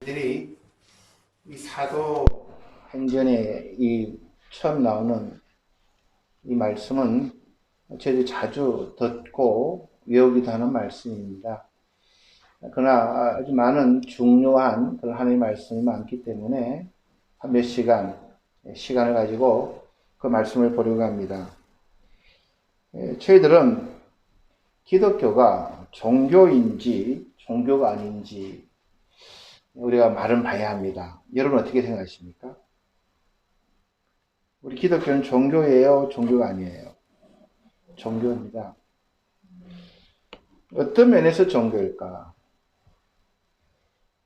들이 이 사도 행전에 이 처음 나오는 이 말씀은 저희들이 자주 듣고 외우기도 하는 말씀입니다. 그러나 아주 많은 중요한 그런 하나님의 말씀이 많기 때문에 한 몇 시간을 가지고 그 말씀을 보려고 합니다. 저희들은 기독교가 종교인지 종교가 아닌지 우리가 말은 봐야 합니다. 여러분 어떻게 생각하십니까? 우리 기독교는 종교예요? 종교가 아니에요? 종교입니다. 어떤 면에서 종교일까?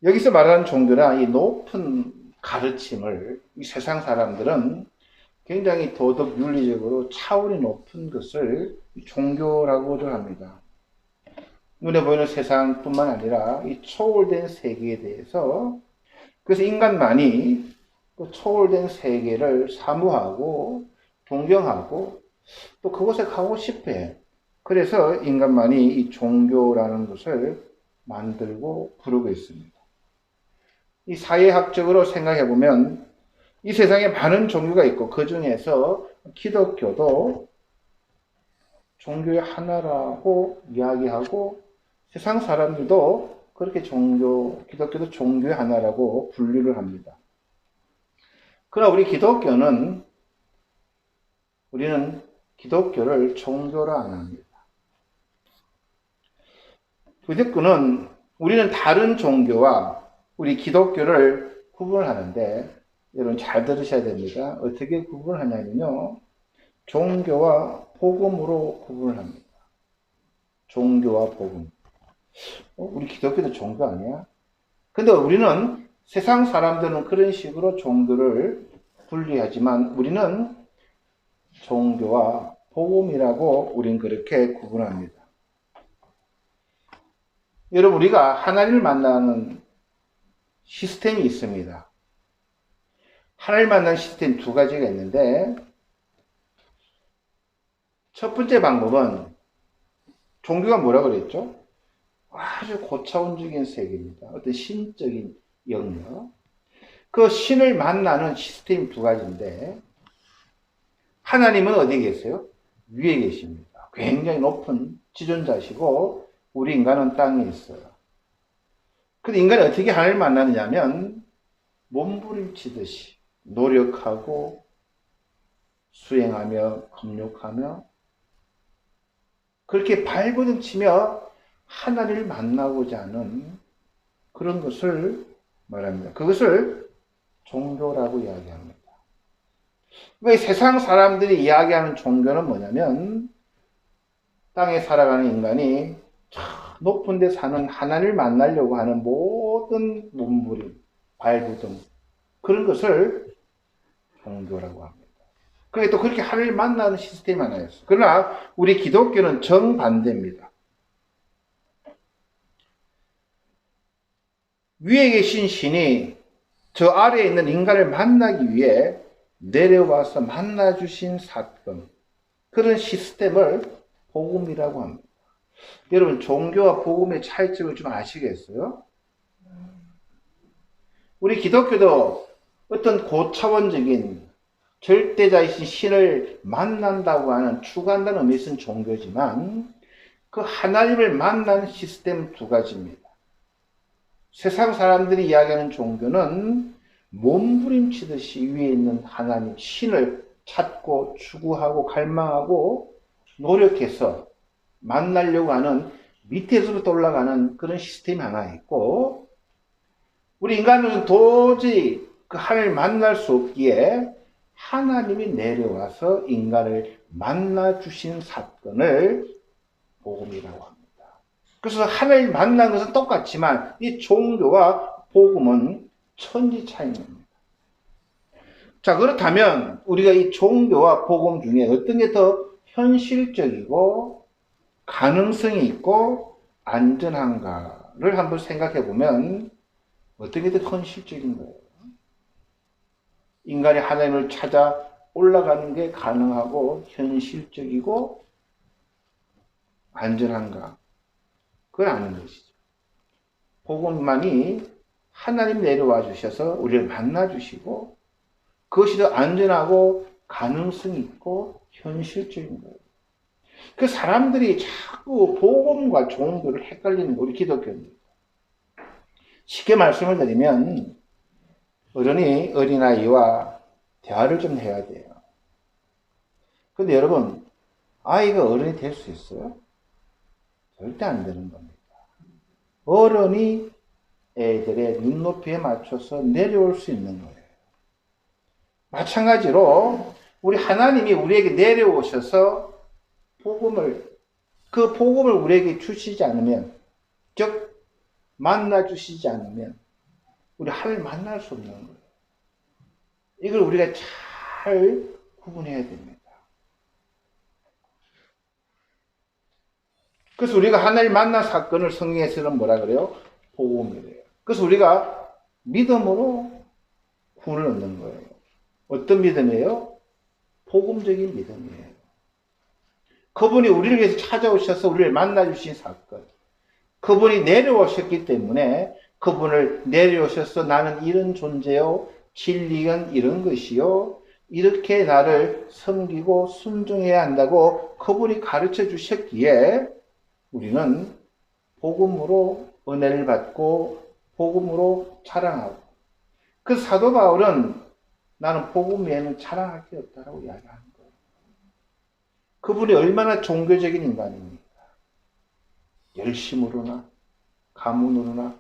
여기서 말하는 종교란 이 높은 가르침을 이 세상 사람들은 굉장히 도덕 윤리적으로 차원이 높은 것을 종교라고 합니다. 눈에 보이는 세상뿐만 아니라 이 초월된 세계에 대해서, 그래서 인간만이 그 초월된 세계를 사모하고 동경하고 또 그곳에 가고 싶어요. 그래서 인간만이 이 종교라는 것을 만들고 부르고 있습니다. 이 사회학적으로 생각해 보면 이 세상에 많은 종교가 있고 그 중에서 기독교도 종교의 하나라고 이야기하고 세상 사람들도 그렇게 기독교도 종교의 하나라고 분류를 합니다. 그러나 우리는 기독교를 종교라 안 합니다. 우리는 다른 종교와 우리 기독교를 구분하는데, 여러분 잘 들으셔야 됩니다. 어떻게 구분하냐면요, 종교와 복음으로 구분을 합니다. 종교와 복음. 우리 기독교도 종교 아니야? 근데 우리는 세상 사람들은 그런 식으로 종교를 분리하지만 우리는 종교와 복음이라고 우리는 그렇게 구분합니다. 여러분, 우리가 하나님을 만나는 시스템이 있습니다. 하나님을 만나는 시스템 두 가지가 있는데, 첫 번째 방법은 종교가 뭐라고 그랬죠? 아주 고차원적인 세계입니다. 어떤 신적인 영역. 그 신을 만나는 시스템 두 가지인데, 하나님은 어디에 계세요? 위에 계십니다. 굉장히 높은 지존자시고 우리 인간은 땅에 있어요. 근데 인간이 어떻게 하나님을 만나느냐면 몸부림치듯이 노력하고 수행하며 겁력하며 그렇게 발버둥치며 하나님을 만나고자 하는 그런 것을 말합니다. 그것을 종교라고 이야기합니다. 세상 사람들이 이야기하는 종교는 뭐냐면 땅에 살아가는 인간이 높은 데 사는 하나님을 만나려고 하는 모든 몸부림, 발부둥, 그런 것을 종교라고 합니다. 그게 또 그렇게 하나님을 만나는 시스템이 하나였어요. 그러나 우리 기독교는 정반대입니다. 위에 계신 신이 저 아래에 있는 인간을 만나기 위해 내려와서 만나주신 사건, 그런 시스템을 복음이라고 합니다. 여러분, 종교와 복음의 차이점을 좀 아시겠어요? 우리 기독교도 어떤 고차원적인 절대자이신 신을 만난다고 하는 추구한다는 의미에서 쓴 종교지만 그 하나님을 만나는 시스템 두 가지입니다. 세상 사람들이 이야기하는 종교는 몸부림치듯이 위에 있는 하나님, 신을 찾고 추구하고 갈망하고 노력해서 만나려고 하는 밑에서부터 올라가는 그런 시스템이 하나 있고, 우리 인간은 도저히 그 하나님을 만날 수 없기에 하나님이 내려와서 인간을 만나주신 사건을 복음이라고 합니다. 그래서 하나님을 만난 것은 똑같지만 이 종교와 복음은 천지 차이입니다. 자, 그렇다면 우리가 이 종교와 복음 중에 어떤 게 더 현실적이고 가능성이 있고 안전한가를 한번 생각해 보면 어떤 게 더 현실적인 거예요? 인간이 하나님을 찾아 올라가는 게 가능하고 현실적이고 안전한가? 그걸 아는 것이죠. 복음만이 하나님 내려와 주셔서 우리를 만나 주시고 그것이 더 안전하고 가능성이 있고 현실적인 거예요. 그 사람들이 자꾸 복음과 종교를 헷갈리는 거 우리 기독교입니다. 쉽게 말씀을 드리면 어른이 어린아이와 대화를 좀 해야 돼요. 근데 여러분, 아이가 어른이 될 수 있어요? 절대 안 되는 겁니다. 어른이 애들의 눈높이에 맞춰서 내려올 수 있는 거예요. 마찬가지로 우리 하나님이 우리에게 내려오셔서 그 복음을 우리에게 주시지 않으면, 즉 만나 주시지 않으면 우리 하나님 만날 수 없는 거예요. 이걸 우리가 잘 구분해야 됩니다. 그래서 우리가 하나님 만난 사건을 성경에서는 뭐라 그래요? 복음이래요. 그래서 우리가 믿음으로 구원을 얻는 거예요. 어떤 믿음이에요? 복음적인 믿음이에요. 그분이 우리를 위해서 찾아오셔서 우리를 만나주신 사건. 그분이 내려오셨기 때문에 그분을 내려오셔서 나는 이런 존재요. 진리는 이런 것이요. 이렇게 나를 섬기고 순종해야 한다고 그분이 가르쳐 주셨기에 우리는 복음으로 은혜를 받고 복음으로 자랑하고 그 사도 바울은 나는 복음 외에는 자랑할 게 없다라고 이야기하는 거예요. 그분이 얼마나 종교적인 인간입니까? 열심으로나 가문으로나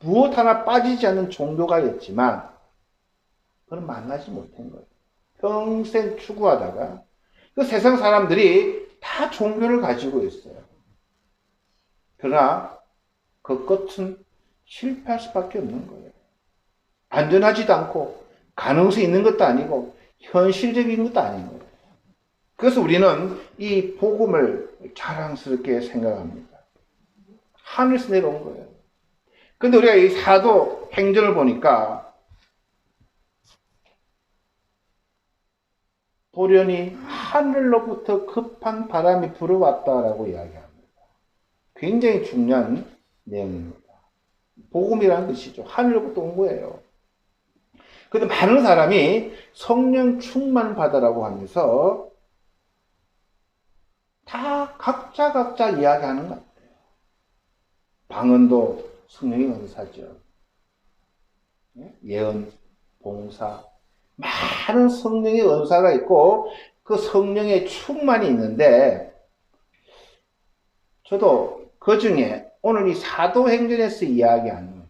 무엇 하나 빠지지 않는 종교가였지만 그는 만나지 못한 거예요. 평생 추구하다가 그 세상 사람들이 다 종교를 가지고 있어요. 그러나 그 끝은 실패할 수밖에 없는 거예요. 안전하지도 않고 가능성이 있는 것도 아니고 현실적인 것도 아닌 거예요. 그래서 우리는 이 복음을 자랑스럽게 생각합니다. 하늘에서 내려온 거예요. 근데 우리가 이 사도 행전을 보니까 돌연히 하늘로부터 급한 바람이 불어왔다라고 이야기합니다. 굉장히 중요한 내용입니다. 복음이라는 것이죠. 하늘로부터 온 거예요. 그런데 많은 사람이 성령 충만 받으라고 하면서 다 각자 이야기하는 것 같아요. 방언도 성령의 은사죠. 예언, 봉사, 많은 성령의 은사가 있고 그 성령의 충만이 있는데 저도 그 중에 오늘 이 사도행전에서 이야기하는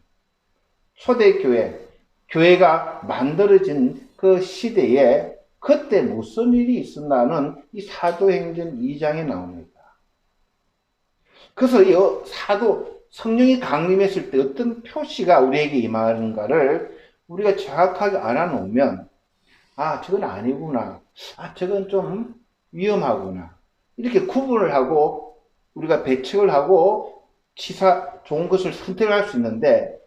초대교회, 교회가 만들어진 그 시대에 그때 무슨 일이 있었나는 이 사도행전 2장에 나옵니다. 그래서 이 성령이 강림했을 때 어떤 표시가 우리에게 임하는가를 우리가 정확하게 알아놓으면 저건 아니구나. 저건 좀 위험하구나. 이렇게 구분을 하고 우리가 배척을 하고 좋은 것을 선택할 수 있는데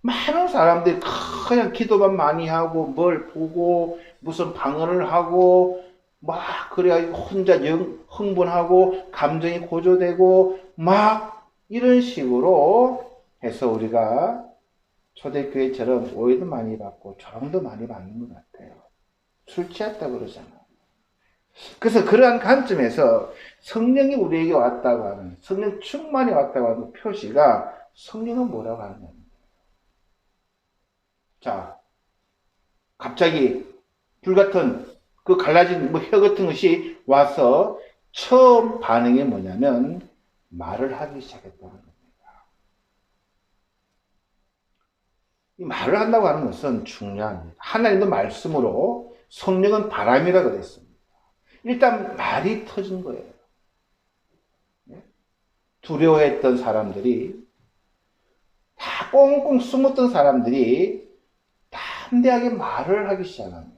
많은 사람들이 그냥 기도만 많이 하고 뭘 보고 무슨 방언을 하고 막 그래야 혼자 흥분하고 감정이 고조되고 막 이런 식으로 해서 우리가 초대교회처럼 오해도 많이 받고 조롱도 많이 받는 것 같아요. 술 취했다고 그러잖아요. 그래서 그러한 관점에서 성령이 우리에게 왔다고 하는 성령 충만이 왔다고 하는 표시가 성령은 뭐라고 하느냐. 자, 갑자기 불같은 그 갈라진 혀 같은 것이 와서 처음 반응이 뭐냐면 말을 하기 시작했다는 겁니다. 이 말을 한다고 하는 것은 중요합니다. 하나님도 말씀으로 성령은 바람이라고 그랬습니다. 일단 말이 터진 거예요. 두려워했던 사람들이 다 꽁꽁 숨었던 사람들이 담대하게 말을 하기 시작합니다.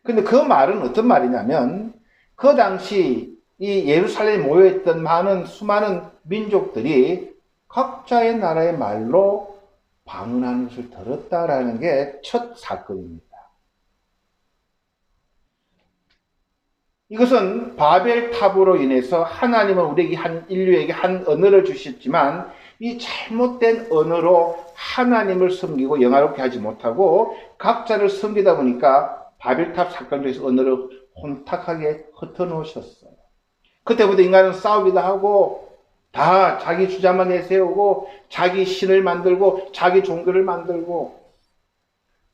근데 그 말은 어떤 말이냐면 그 당시 이 예루살렘에 모여있던 수많은 민족들이 각자의 나라의 말로 방언하는 것을 들었다라는 게 첫 사건입니다. 이것은 바벨탑으로 인해서 하나님은 우리에게 인류에게 한 언어를 주셨지만 이 잘못된 언어로 하나님을 섬기고 영화롭게 하지 못하고 각자를 섬기다 보니까 바벨탑 사건으로 해서 언어를 혼탁하게 흩어놓으셨어요. 그때부터 인간은 싸우기도 하고 다 자기 주장만 내세우고 자기 신을 만들고 자기 종교를 만들고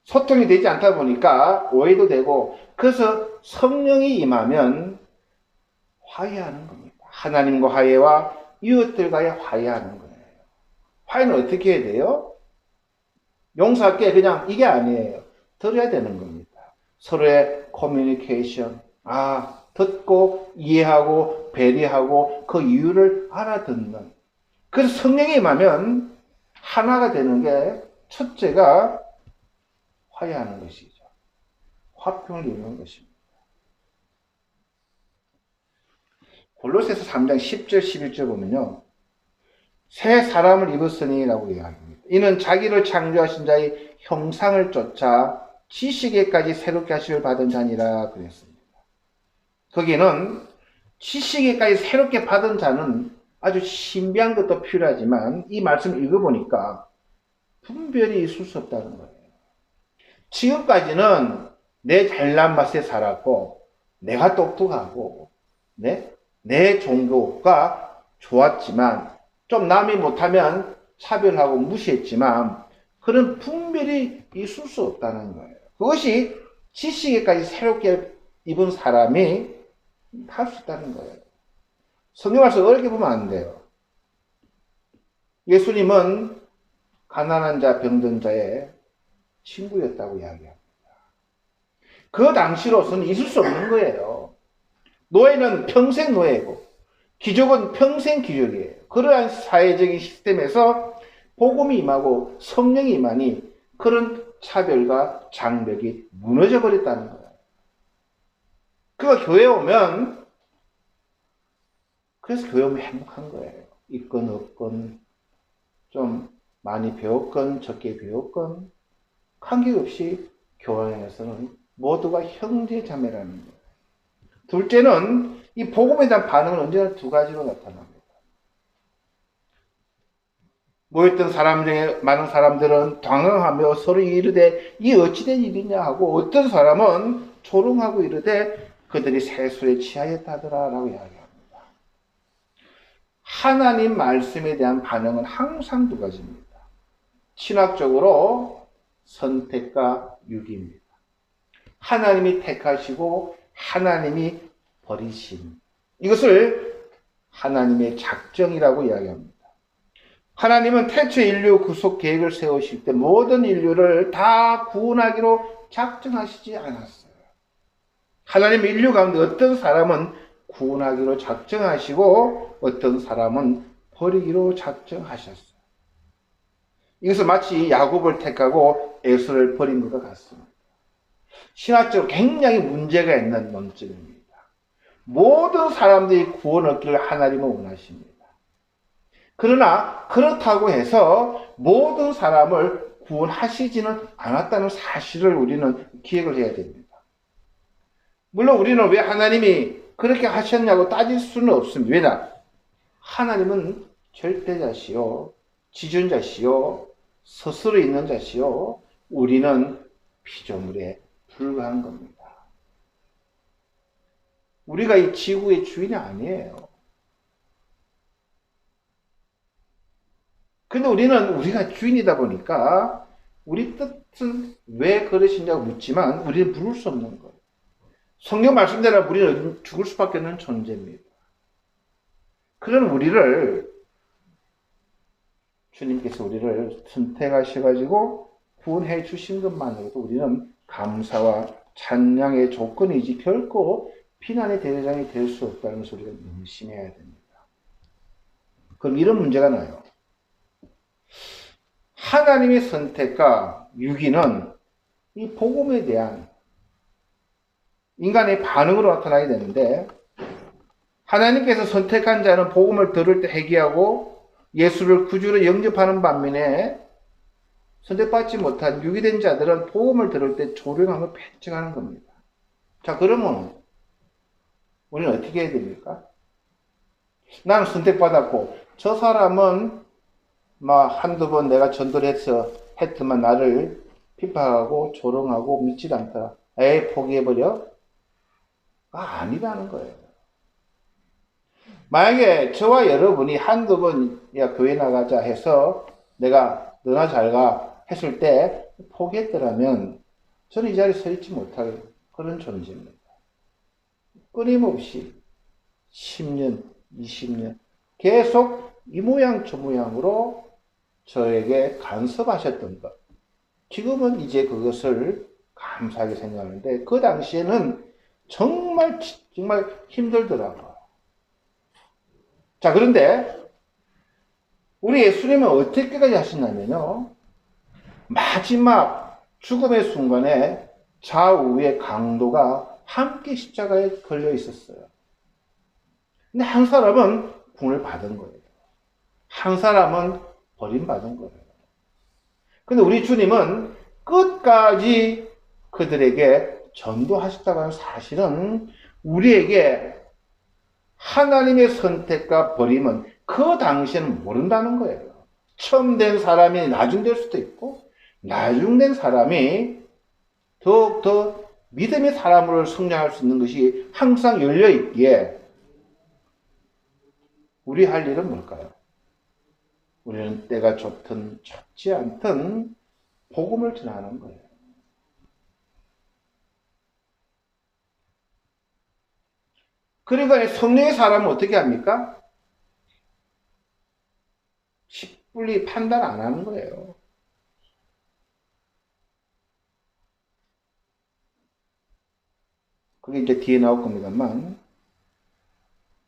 소통이 되지 않다 보니까 오해도 되고, 그래서 성령이 임하면 화해하는 겁니다. 하나님과 화해와 이웃들과의 화해하는 거예요. 화해는 어떻게 해야 돼요? 용서할 게 그냥 이게 아니에요. 들어야 되는 겁니다. 서로의 커뮤니케이션, 듣고 이해하고 배려하고 그 이유를 알아듣는. 그래서 성령이 임하면 하나가 되는 게 첫째가 화해하는 것이죠. 화평을 이루는 것입니다. 골로새서 3장 10절 11절 보면요, 새 사람을 입었으니 라고 이야기합니다. 이는 자기를 창조하신 자의 형상을 쫓아 지식에까지 새롭게 하심을 받은 자니라 그랬습니다. 거기는 지식에까지 새롭게 받은 자는 아주 신비한 것도 필요하지만 이 말씀을 읽어보니까 분별이 있을 수 없다는 거예요. 지금까지는 내 잘난 맛에 살았고 내가 똑똑하고 내 종교가 좋았지만 좀 남이 못하면 차별하고 무시했지만 그런 분별이 있을 수 없다는 거예요. 그것이 지식에까지 새롭게 입은 사람이 할 수 있다는 거예요. 성경 말씀 어렵게 보면 안 돼요. 예수님은 가난한 자, 병든 자의 친구였다고 이야기합니다. 그 당시로서는 있을 수 없는 거예요. 노예는 평생 노예고 귀족은 평생 귀족이에요. 그러한 사회적인 시스템에서 복음이 임하고 성령이 임하니 그런 차별과 장벽이 무너져 버렸다는 거예요. 그가 교회에 오면, 그래서 교회 오면 행복한 거예요. 있건 없건, 좀 많이 배웠건 적게 배웠건 관계없이 교회 안에서는 모두가 형제 자매라는 거예요. 둘째는 이 복음에 대한 반응은 언제나 두 가지로 나타납니다. 모였던 사람 중에 많은 사람들은 당황하며 서로 이르되 이 어찌된 일이냐 하고, 어떤 사람은 조롱하고 이르되 그들이 세술에 취하였다더라 라고 이야기합니다. 하나님 말씀에 대한 반응은 항상 두 가지입니다. 신학적으로 선택과 유기입니다. 하나님이 택하시고 하나님이 버리심, 이것을 하나님의 작정이라고 이야기합니다. 하나님은 태초 인류 구속 계획을 세우실 때 모든 인류를 다 구원하기로 작정하시지 않았어요. 하나님 인류 가운데 어떤 사람은 구원하기로 작정하시고 어떤 사람은 버리기로 작정하셨어요. 이것은 마치 야곱을 택하고 에서를 버린 것과 같습니다. 신학적으로 굉장히 문제가 있는 논점입니다. 모든 사람들이 구원 얻기를 하나님은 원하십니다. 그러나 그렇다고 해서 모든 사람을 구원하시지는 않았다는 사실을 우리는 기억을 해야 됩니다. 물론 우리는 왜 하나님이 그렇게 하셨냐고 따질 수는 없습니다. 왜냐? 하나님은 절대자시요, 지존자시요, 스스로 있는 자시요, 우리는 피조물에 불과한 겁니다. 우리가 이 지구의 주인이 아니에요. 근데 우리가 주인이다 보니까 우리 뜻은 왜 그러시냐고 묻지만 우리는 부를 수 없는 거예요. 성경 말씀대로 우리는 죽을 수밖에 없는 존재입니다. 그런 주님께서 우리를 선택하셔가지고 구원해 주신 것만으로도 우리는 감사와 찬양의 조건이지 결코 비난의 대상이 될 수 없다는 것을 우리가 명심해야 됩니다. 그럼 이런 문제가 나요. 하나님의 선택과 유기는 이 복음에 대한 인간의 반응으로 나타나야 되는데, 하나님께서 선택한 자는 복음을 들을 때 회개하고 예수를 구주로 영접하는 반면에 선택받지 못한 유기된 자들은 복음을 들을 때 조롱하며 배척하는 겁니다. 자, 그러면 우리는 어떻게 해야 됩니까? 나는 선택받았고 저 사람은 막 한두 번 내가 전도를 했더만 나를 비판하고 조롱하고 믿지도 않더라. 에이, 포기해버려? 아니라는 거예요. 만약에 저와 여러분이 한두 번, 야, 교회 나가자 해서 내가 너나 잘 가 했을 때 포기했더라면 저는 이 자리에 서 있지 못할 그런 존재입니다. 끊임없이 10년, 20년 계속 이 모양 저 모양으로 저에게 간섭하셨던 것. 지금은 이제 그것을 감사하게 생각하는데 그 당시에는 정말 힘들더라고요. 자, 그런데 우리 예수님은 어떻게까지 하셨냐면요. 마지막 죽음의 순간에 좌우의 강도가 함께 십자가에 걸려 있었어요. 근데 한 사람은 구원을 받은 거예요. 한 사람은 버림받은 거예요. 근데 우리 주님은 끝까지 그들에게 전도하셨다는 사실은 우리에게 하나님의 선택과 버림은 그 당시에는 모른다는 거예요. 처음 된 사람이 나중 될 수도 있고 나중 된 사람이 더욱더 믿음의 사람으로 성장할 수 있는 것이 항상 열려 있기에 우리 할 일은 뭘까요? 우리는 때가 좋든 좋지 않든 복음을 전하는 거예요. 그러니까 성령의 사람은 어떻게 합니까? 쉽불리 판단 안 하는 거예요. 그게 이제 뒤에 나올 겁니다만.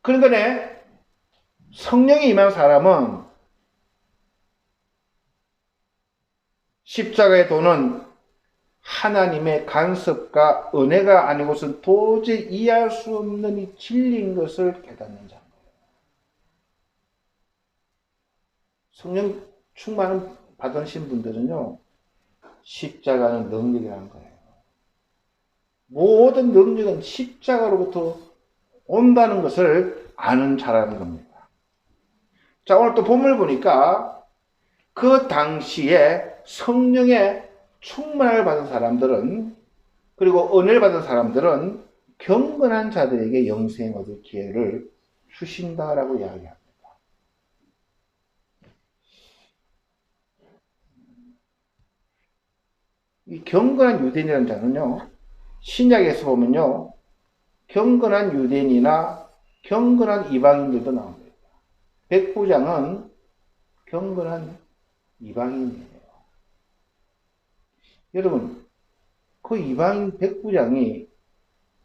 그러니까 성령이 임한 사람은 십자가의 도는 하나님의 간섭과 은혜가 아니고선 도저히 이해할 수 없는 이 진리인 것을 깨닫는 자입니다. 성령 충만 받으신 분들은요, 십자가는 능력이라는 거예요. 모든 능력은 십자가로부터 온다는 것을 아는 자라는 겁니다. 자, 오늘 또 본문을 보니까 그 당시에 성령의 충만을 받은 사람들은, 그리고 은혜를 받은 사람들은 경건한 자들에게 영생 얻을 기회를 주신다라고 이야기합니다. 이 경건한 유대인이라는 자는요, 신약에서 보면요, 경건한 유대인이나 경건한 이방인들도 나옵니다. 백부장은 경건한 이방인이에요. 여러분, 그 이방인 백부장이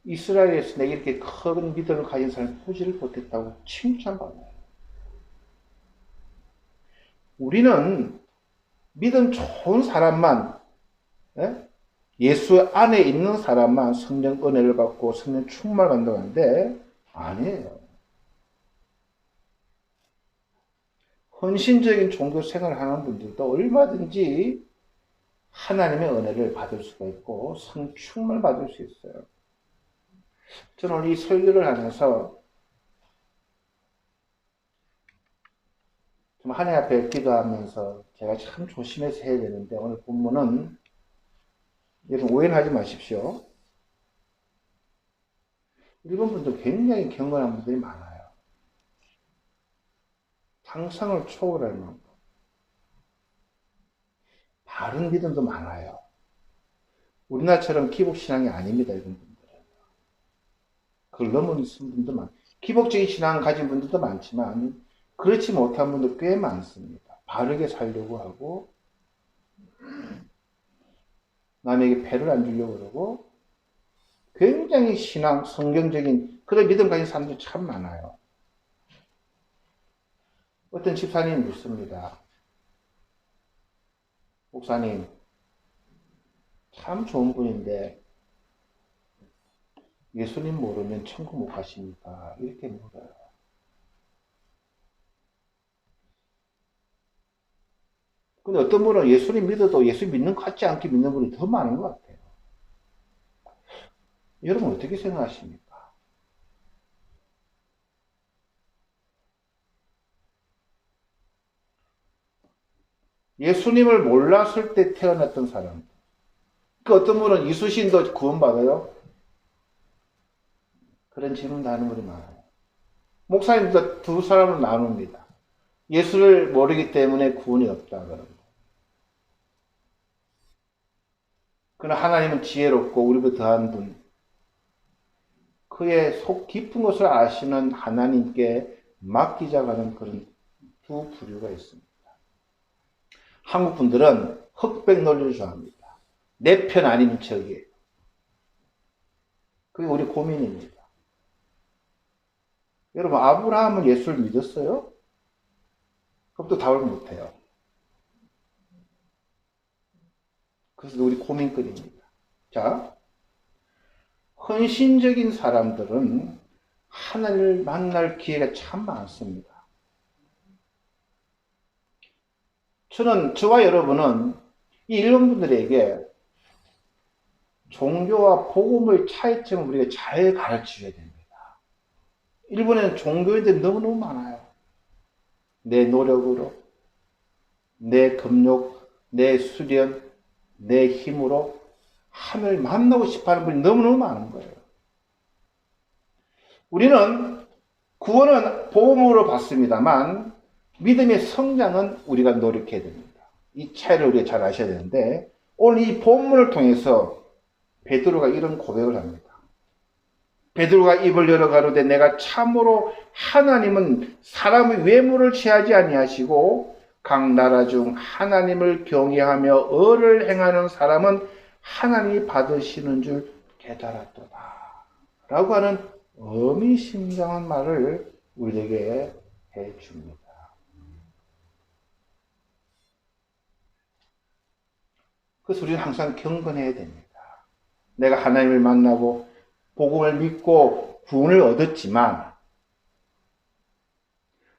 이스라엘에서 내게 이렇게 큰 믿음을 가진 사람이 보지를 못했다고 칭찬받아요. 우리는 믿음 좋은 사람만, 예수 안에 있는 사람만 성령 은혜를 받고 성령 충만을 받는다고 하는데 아니에요. 헌신적인 종교 생활을 하는 분들도 얼마든지 하나님의 은혜를 받을 수가 있고 성 충만을 받을 수 있어요. 저는 오늘 이 설교를 하면서 좀 하나님 앞에 기도하면서 제가 참 조심해서 해야 되는데 오늘 본문은 여러분 오해는 하지 마십시오. 일본 분들 굉장히 경건한 분들이 많아요. 상상을 초월할 만큼 바른 믿음도 많아요. 우리나라처럼 기복신앙이 아닙니다. 이런 분들은. 그걸 넘은 분들도 많아요. 기복적인 신앙 가진 분들도 많지만 그렇지 못한 분도 꽤 많습니다. 바르게 살려고 하고 남에게 패를 안 주려고 그러고 굉장히 신앙, 성경적인 그런 믿음 가진 사람들이 참 많아요. 어떤 집사님이 묻습니다. 목사님, 참 좋은 분인데 예수님 모르면 천국 못 가십니까? 이렇게 물어요. 근데 어떤 분은 예수님 믿어도 예수 믿는 것 같지 않게 믿는 분이 더 많은 것 같아요. 여러분 어떻게 생각하십니까? 예수님을 몰랐을 때 태어났던 사람. 그 어떤 분은 이수신도 구원받아요? 그런 질문도 하는 분이 많아요. 목사님도 두 사람을 나눕니다. 예수를 모르기 때문에 구원이 없다 그럽니다. 그러나 하나님은 지혜롭고 우리보다 더한 분, 그의 속 깊은 것을 아시는 하나님께 맡기자고 하는 그런 두 부류가 있습니다. 한국 분들은 흑백 논리를 좋아합니다. 내 편 아닌 척이에요. 그게 우리 고민입니다. 여러분, 아브라함은 예수를 믿었어요? 그것도 답을 못해요. 그래서 우리 고민거리입니다. 자, 헌신적인 사람들은 하나님을 만날 기회가 참 많습니다. 저와 여러분은 이 일본 분들에게 종교와 복음의 차이점을 우리가 잘 가르쳐줘야 됩니다. 일본에는 종교인들이 너무너무 많아요. 내 노력으로, 내 금욕, 내 수련, 내 힘으로 하나님을 만나고 싶어하는 분이 너무너무 많은 거예요. 우리는 구원은 복음으로 받습니다만 믿음의 성장은 우리가 노력해야 됩니다. 이 차이를 우리가 잘 아셔야 되는데 오늘 이 본문을 통해서 베드로가 이런 고백을 합니다. 베드로가 입을 열어 가로되 내가 참으로 하나님은 사람의 외모를 취하지 아니하시고 각 나라 중 하나님을 경외하며 의를 행하는 사람은 하나님이 받으시는 줄 깨달았도다 라고 하는 의미심장한 말을 우리에게 해줍니다. 그래서 우리는 항상 경건해야 됩니다. 내가 하나님을 만나고 복음을 믿고 구원을 얻었지만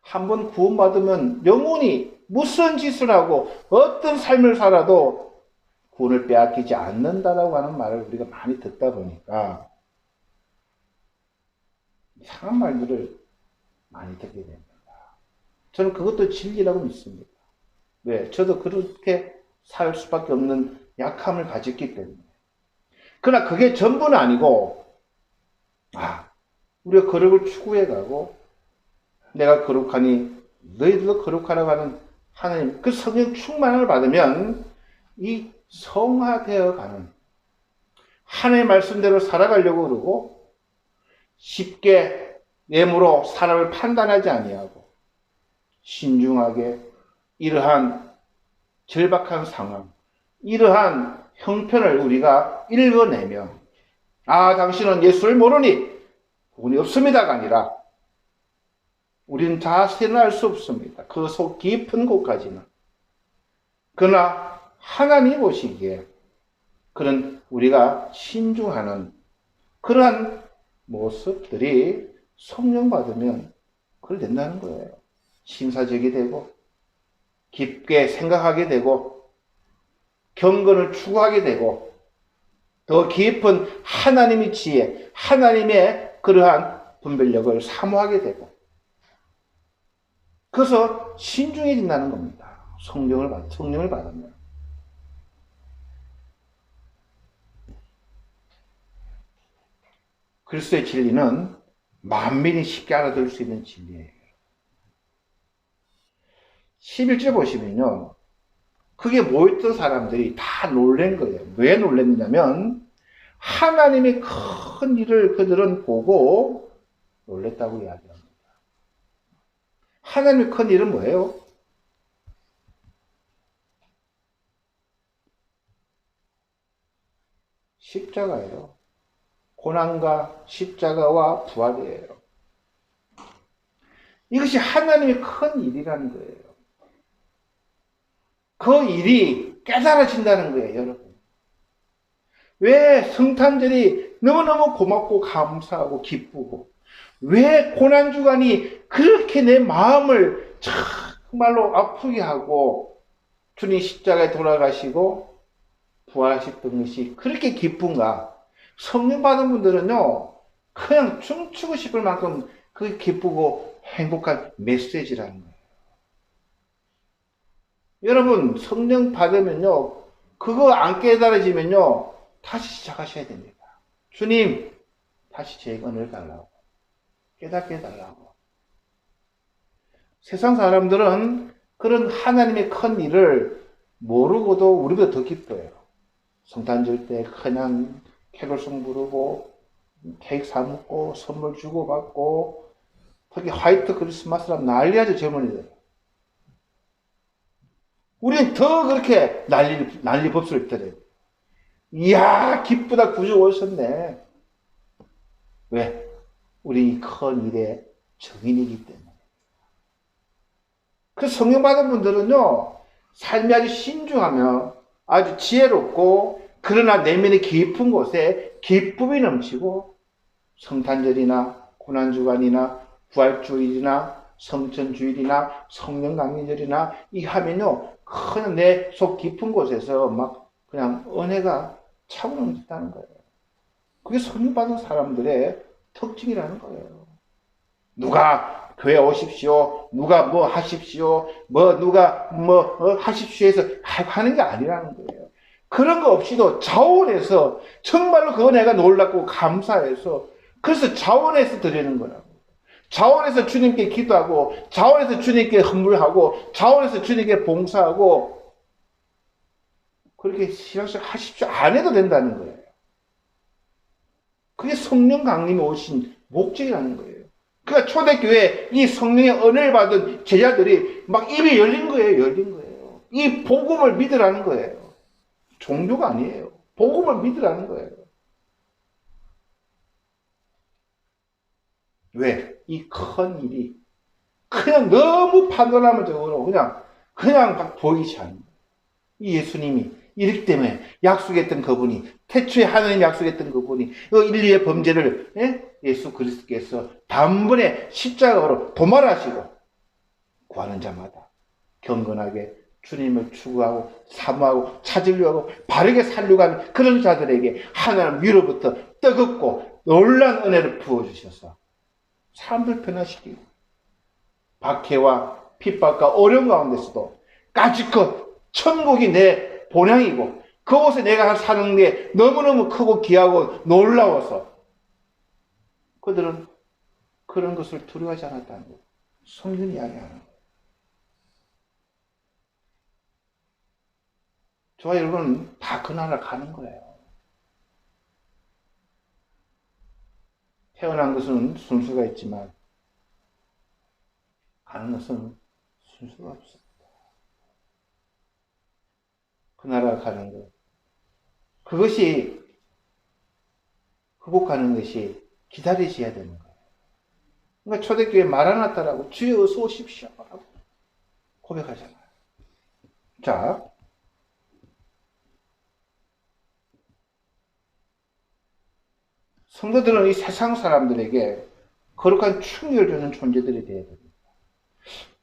한번 구원받으면 영원히 무슨 짓을 하고 어떤 삶을 살아도 구원을 빼앗기지 않는다라고 하는 말을 우리가 많이 듣다 보니까 이상한 말들을 많이 듣게 됩니다. 저는 그것도 진리라고 믿습니다. 왜? 저도 그렇게 살 수밖에 없는 약함을 가졌기 때문에. 그러나 그게 전부는 아니고 우리가 거룩을 추구해가고 내가 거룩하니 너희들도 거룩하라고 하는 하나님 그 성령 충만을 받으면 이 성화되어가는 하나님의 말씀대로 살아가려고 그러고 쉽게 외모로 사람을 판단하지 아니하고 신중하게 이러한 절박한 상황, 이러한 형편을 우리가 읽어내며 당신은 예수를 모르니 구원이 없습니다가 아니라 우리는 자세는 알 수 없습니다. 그 속 깊은 곳까지는. 그러나 하나님 보시기에 그런 우리가 신중하는 그러한 모습들이 성령 받으면 그걸 된다는 거예요. 신사적이 되고 깊게 생각하게 되고 경건을 추구하게 되고 더 깊은 하나님의 지혜, 하나님의 그러한 분별력을 사모하게 되고 그래서 신중해진다는 겁니다. 성령을 받으면. 그리스도의 진리는 만민이 쉽게 알아들을 수 있는 진리예요. 11절 보시면요. 그게 모였던 사람들이 다 놀란 거예요. 왜 놀랐느냐면 하나님의 큰 일을 그들은 보고 놀랬다고 이야기합니다. 하나님의 큰 일은 뭐예요? 십자가예요. 고난과 십자가와 부활이에요. 이것이 하나님의 큰 일이라는 거예요. 그 일이 깨달아진다는 거예요, 여러분. 왜 성탄절이 너무너무 고맙고 감사하고 기쁘고 왜 고난주간이 그렇게 내 마음을 정말로 아프게 하고 주님 십자가에 돌아가시고 부활하셨던 것이 그렇게 기쁜가? 성령 받은 분들은요, 그냥 춤추고 싶을 만큼 그게 기쁘고 행복한 메시지라는 거예요. 여러분 성령 받으면요, 그거 안 깨달아지면요 다시 시작하셔야 됩니다. 주님 다시 제 은혜를 달라고, 깨닫게 해달라고. 세상 사람들은 그런 하나님의 큰 일을 모르고도 우리보다 더 기뻐해요. 성탄절 때 그냥 캐롤송 부르고 케이크 사 먹고 선물 주고받고, 특히 화이트 크리스마스라면 난리하죠, 젊은이들. 우리는 더 그렇게 난리 법수를 떨어요. 이야, 기쁘다, 구주 오셨네. 왜? 우리 큰 일의 증인이기 때문에. 그 성령 받은 분들은요, 삶이 아주 신중하며 아주 지혜롭고, 그러나 내면의 깊은 곳에 기쁨이 넘치고, 성탄절이나 고난주간이나 부활주일이나 성천주일이나 성령강림절이나 이 하면요, 그냥 내 속 깊은 곳에서 막 그냥 은혜가 차고 넘친다는 거예요. 그게 성령 받은 사람들의 특징이라는 거예요. 누가 교회 오십시오, 누가 뭐 하십시오, 누가 하십시오 해서 하는 게 아니라는 거예요. 그런 거 없이도 자원해서 정말로 그 은혜가 놀랍고 감사해서, 그래서 자원해서 드리는 거라고. 자원해서 주님께 기도하고, 자원해서 주님께 헌물하고, 자원해서 주님께 봉사하고, 그렇게 신앙생활 하십시오 안 해도 된다는 거예요. 그게 성령 강림이 오신 목적이라는 거예요. 그러니까 초대교회 이 성령의 은혜를 받은 제자들이 막 입이 열린 거예요. 열린 거예요. 이 복음을 믿으라는 거예요. 종교가 아니에요. 복음을 믿으라는 거예요. 왜? 이 큰 일이 그냥 너무 판단하면적으로 그냥 막 보이지 않는 거예요. 이 예수님이 이렇기 때문에 약속했던 그분이, 태초에 하나님 약속했던 그분이 인류의 범죄를 예수 그리스도께서 단번에 십자가로 도말하시고, 구하는 자마다 경건하게 주님을 추구하고 사모하고 찾으려고 하고 바르게 살려고 하는 그런 자들에게 하나님 위로부터 뜨겁고 놀라운 은혜를 부어주셔서 사람들 변화시키고, 박해와 핍박과 어려움 가운데서도 까짓것 천국이 내 본향이고 그곳에 내가 사는 게 너무너무 크고 귀하고 놀라워서 그들은 그런 것을 두려워하지 않았다는 거예요. 성경 이야기하는 거예요. 저와 여러분은 다 그 나라 가는 거예요. 태어난 것은 순수가 있지만 가는 것은 순수가 없습니다. 그 나라 가는 것, 그것이 극복하는 것이 기다리셔야 되는 거예요. 그러니까 초대교회 마라나타라고, 주여 어서 오십시오 라고 고백하잖아요. 자, 성도들은 이 세상 사람들에게 거룩한 충격을 주는 존재들이 되어야 됩니다.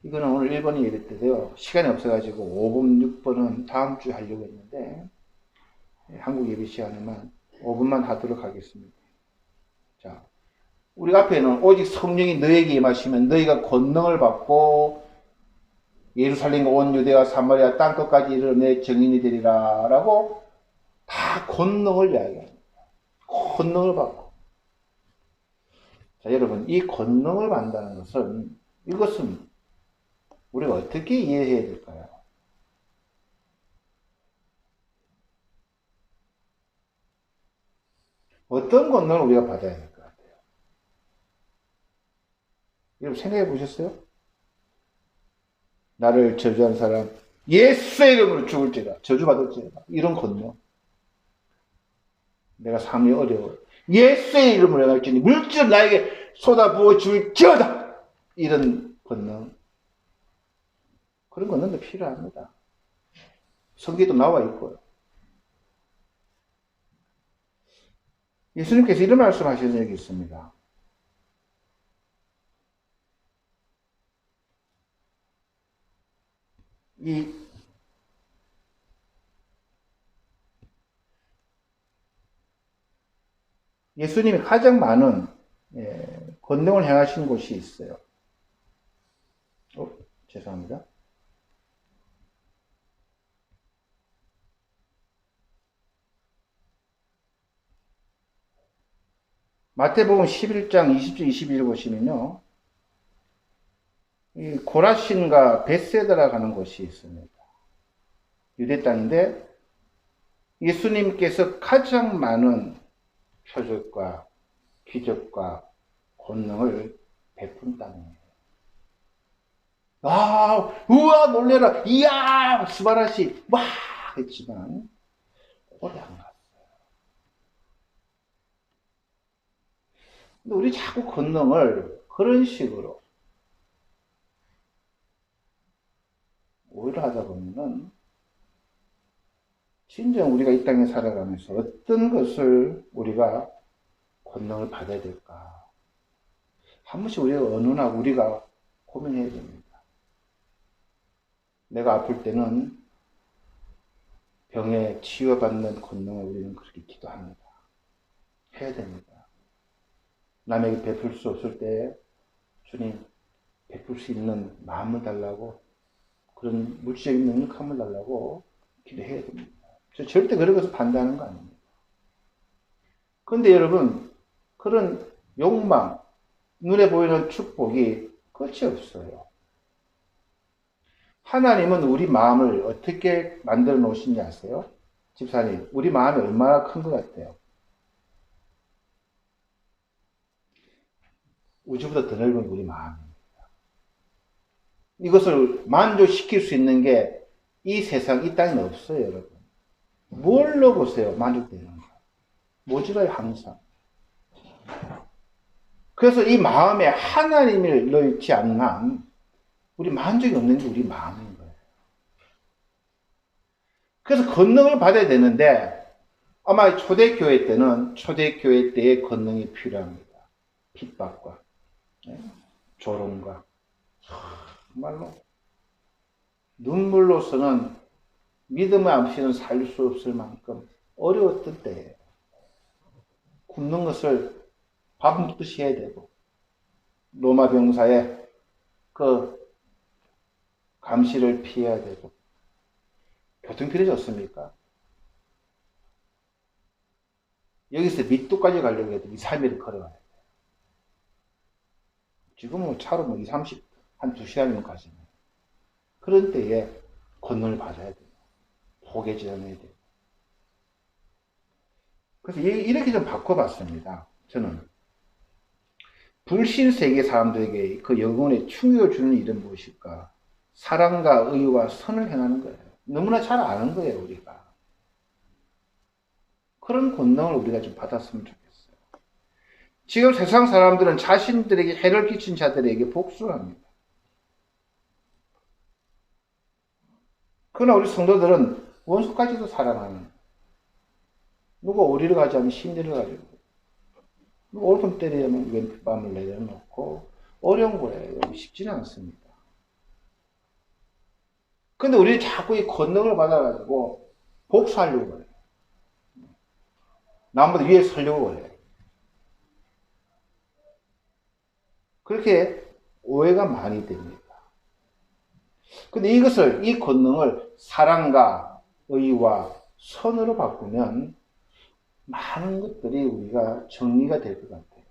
이거는 오늘 1번이 예배 때도요, 시간이 없어가지고 5번, 6번은 다음 주에 하려고 했는데 한국 예배 시간에만 5분만 하도록 하겠습니다. 자, 우리 앞에는 오직 성령이 너에게 임하시면 너희가 권능을 받고 예루살렘과 온 유대와 사마리아 땅끝까지 이르러 내 증인이 되리라 라고 다 권능을 이야기합니다. 권능을 받고. 자, 여러분, 이 권능을 받는다는 것은, 이것은 우리가 어떻게 이해해야 될까요? 어떤 권능을 우리가 받아야 될 것 같아요? 여러분 생각해 보셨어요? 나를 저주하는 사람 예수의 이름으로 죽을지라, 저주받을지라, 이런 권능. 내가 삶이 어려워요, 예수의 이름으로 행할지니 물질 나에게 쏟아부어 줄지어다, 이런 권능. 그런 권능도 필요합니다. 성경에도 나와 있고요. 예수님께서 이런 말씀하신 적이 있습니다. 예수님이 가장 많은 권능을 행하신 곳이 있어요. 죄송합니다. 마태복음 11장 20절 21절 보시면요. 이 고라신과 벳세다라 가는 곳이 있습니다. 유대 땅인데 예수님께서 가장 많은 표적과 기적과 권능을 베푼 땅이에요. 아, 우와, 놀래라, 이야, 스바라시, 와, 했지만, 오래 안 갔어요. 근데 우리 자꾸 권능을 그런 식으로 오히려 하다 보면은, 진정 우리가 이 땅에 살아가면서 어떤 것을 우리가 권능을 받아야 될까? 한 번씩 우리가 어느나 우리가 고민해야 됩니다. 내가 아플 때는 병에 치유받는 권능을 우리는 그렇게 기도합니다. 해야 됩니다. 남에게 베풀 수 없을 때 주님 베풀 수 있는 마음을 달라고 그런 물질적인 능력함을 달라고 기도해야 됩니다. 저 절대 그런 것을 반대하는 거 아닙니다. 그런데 여러분 그런 욕망, 눈에 보이는 축복이 끝이 없어요. 하나님은 우리 마음을 어떻게 만들어 놓으신지 아세요? 집사님, 우리 마음이 얼마나 큰 것 같아요? 우주보다 더 넓은 우리 마음입니다. 이것을 만족시킬 수 있는 게 이 세상, 이 땅에 없어요, 여러분. 뭘로 보세요, 만족되는 거. 모질어요, 항상. 그래서 이 마음에 하나님을 넣지 않는 한 우리 만족이 없는 게 우리 마음인 거예요. 그래서 권능을 받아야 되는데 아마 초대교회 때의 권능이 필요합니다. 핍박과 조롱과 정말로 눈물로서는 믿음의 없이는 살 수 없을 만큼 어려웠던 때에 굶는 것을 밥 먹듯이 해야 되고 로마 병사의 그 감시를 피해야 되고 교통편해졌습니까? 여기서 밑도까지 가려고 해도 2, 3일을 걸어가야 돼요. 지금은 차로 2, 30, 한 2시간이면 가잖아요. 그런 때에 권능을 받아야 돼요. 포개 지어내야 돼요. 그래서 이렇게 좀 바꿔봤습니다. 저는. 불신 세계 사람들에게 그 영혼에 충격을 주는 일은 무엇일까? 사랑과 의와 선을 행하는 거예요. 너무나 잘 아는 거예요, 우리가. 그런 권능을 우리가 좀 받았으면 좋겠어요. 지금 세상 사람들은 자신들에게 해를 끼친 자들에게 복수를 합니다. 그러나 우리 성도들은 원수까지도 사랑하는, 누가 오리를 가져하면 신리를 가지고, 누가 올금 때리면 왼뺨을 내려놓고, 어려운 거예요. 쉽지는 않습니다. 근데 우리는 자꾸 이 권능을 받아가지고 복수하려고 그래요. 남보다 위에 서려고 그래요. 그렇게 오해가 많이 됩니다. 근데 이 권능을 사랑과 의와 선으로 바꾸면 많은 것들이 우리가 정리가 될 것 같아요.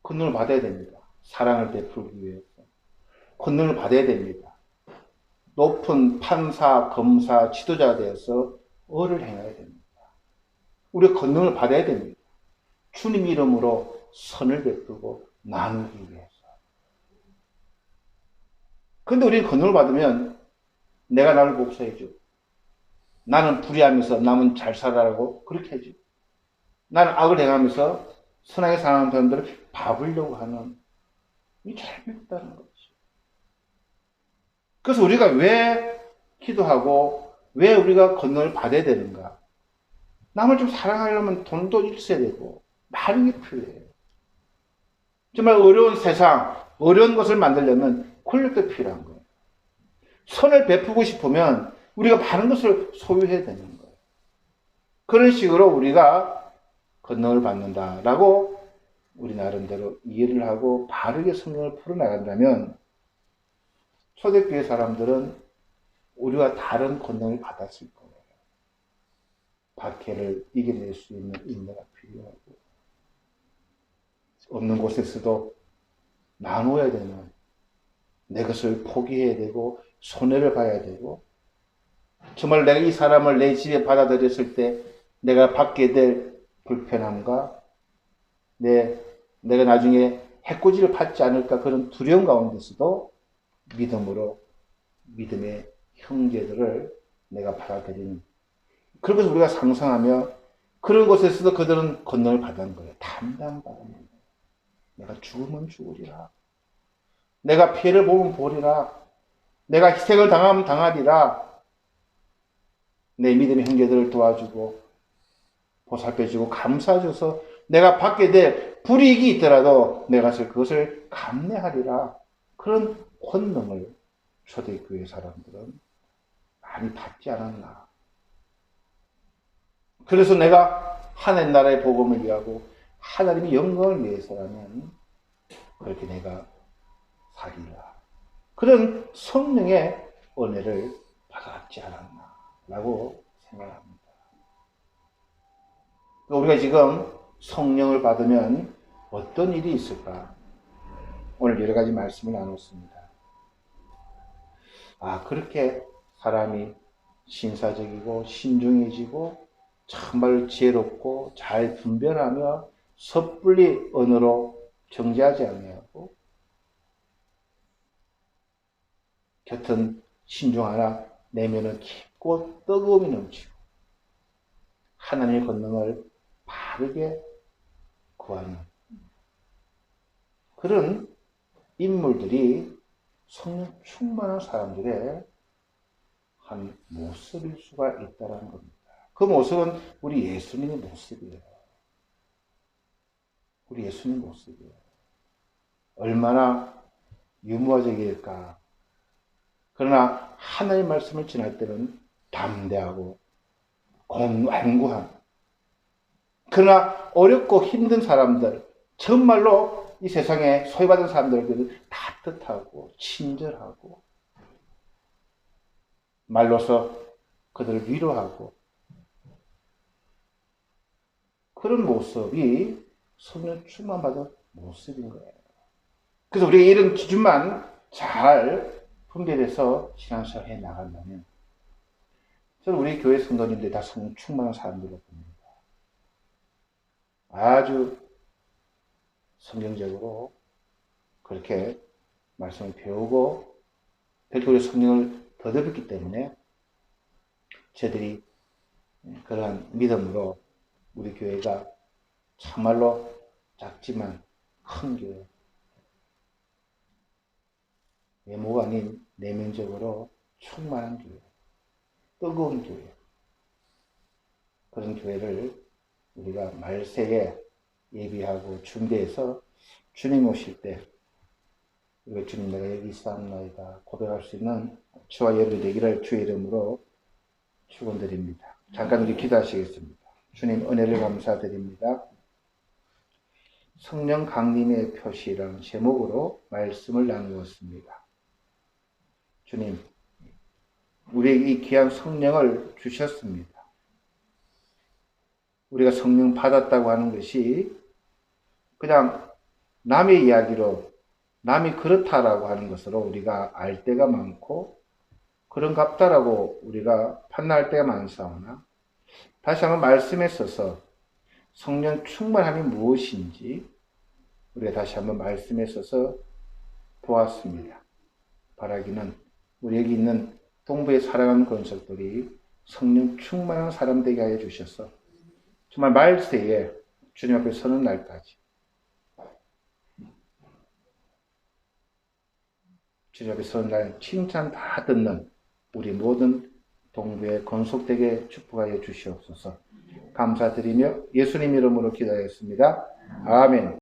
권능을 받아야 됩니다. 사랑을 베풀기 위해서. 권능을 받아야 됩니다. 높은 판사, 검사, 지도자가 되어서 의를 행해야 됩니다. 우리가 권능을 받아야 됩니다. 주님 이름으로 선을 베풀고 나누기 위해서. 그런데 우리는 권능을 받으면 내가 나를 복수해줘. 나는 불의하면서 남은 잘 살아라고 그렇게 해줘. 나는 악을 행하면서 선하게 사는 사람들을 봐보려고 하는 이 잘못됐다는 거지. 그래서 우리가 왜 기도하고 왜 우리가 권능을 받아야 되는가? 남을 좀 사랑하려면 돈도 있어야 되고 많은 게 필요해요. 정말 어려운 세상, 어려운 것을 만들려면 권력도 필요한 거예요. 선을 베푸고 싶으면 우리가 많은 것을 소유해야 되는 거예요. 그런 식으로 우리가 권능을 받는다라고 우리 나름대로 이해를 하고 바르게 성경을 풀어나간다면 초대교회 사람들은 우리와 다른 권능을 받았을 거예요. 박해를 이겨낼 수 있는 인내가 필요하고, 없는 곳에서도 나누어야 되는, 내 것을 포기해야 되고 손해를 봐야 되고, 정말 내가 이 사람을 내 집에 받아들였을 때 내가 받게 될 불편함과 내가 나중에 해코지를 받지 않을까 그런 두려움 가운데서도 믿음으로 믿음의 형제들을 내가 받아들이는, 그런 것을 우리가 상상하며 그런 곳에서도 그들은 권능을 받은 거예요. 담당받은 거예요. 내가 죽으면 죽으리라. 내가 피해를 보면 보리라. 내가 희생을 당하면 당하리라. 내 믿음의 형제들을 도와주고 보살펴주고 감싸줘서 내가 받게 될 불이익이 있더라도 내가 그것을 감내하리라. 그런 권능을 초대교회 사람들은 많이 받지 않았나. 그래서 내가 하나님 나라의 복음을 위하고 하나님의 영광을 위해서라면 그렇게 내가 살리라. 그런 성령의 은혜를 받았지 않았나 라고 생각합니다. 우리가 지금 성령을 받으면 어떤 일이 있을까? 오늘 여러 가지 말씀을 나눴습니다. 그렇게 사람이 신사적이고 신중해지고 정말 지혜롭고 잘 분별하며 섣불리 언어로 정죄하지 아니하고 곁은 신중하나 내면은 깊고 뜨거움이 넘치고 하나님의 권능을 바르게 구하는 그런 인물들이 성령 충만한 사람들의 한 모습일 수가 있다는 겁니다. 그 모습은 우리 예수님의 모습이에요. 우리 예수님 모습이에요. 얼마나 유머적일까. 그러나 하나님의 말씀을 전할 때는 담대하고 완고한. 그러나 어렵고 힘든 사람들, 정말로 이 세상에 소외받은 사람들에게는 따뜻하고 친절하고 말로서 그들을 위로하고 그런 모습이 성령 충만받은 모습인 거예요. 그래서 우리가 이런 기준만 잘 분별해서 신앙생활 해 나간다면 저는 우리 교회 성도님들이 다 성령 충만한 사람들로 봅니다. 아주 성경적으로 그렇게 말씀을 배우고 그렇게 우리 성령을 더듬었기 때문에 저들이 그러한 믿음으로 우리 교회가 참말로 작지만 큰 교회, 외모가 아닌 내면적으로 충만한 교회, 뜨거운 교회, 그런 교회를 우리가 말세에 예비하고 준비해서 주님 오실 때 우리가 주님 내가 여기 있사옵나이다 고백할 수 있는 저와 여러분이 되기를 주의 이름으로 축원드립니다. 잠깐 우리 기도하시겠습니다. 주님 은혜를 감사드립니다. 성령 강림의 표시라는 제목으로 말씀을 나누었습니다. 주님, 우리에게 이 귀한 성령을 주셨습니다. 우리가 성령 받았다고 하는 것이 그냥 남의 이야기로 남이 그렇다라고 하는 것으로 우리가 알 때가 많고 그런갑다라고 우리가 판단할 때가 많사오나 다시 한번 말씀에 써서 성령 충만함이 무엇인지 우리가 다시 한번 말씀에 써서 보았습니다. 바라기는 우리 여기 있는 동부의 사랑하는 권속들이 성령 충만한 사람 되게 하여 주셔서 정말 말세에 주님 앞에 서는 날까지 주님 앞에 서는 날 칭찬 다 듣는 우리 모든 동부에 건속되게 축복하여 주시옵소서. 감사드리며 예수님 이름으로 기도하였습니다. 아멘.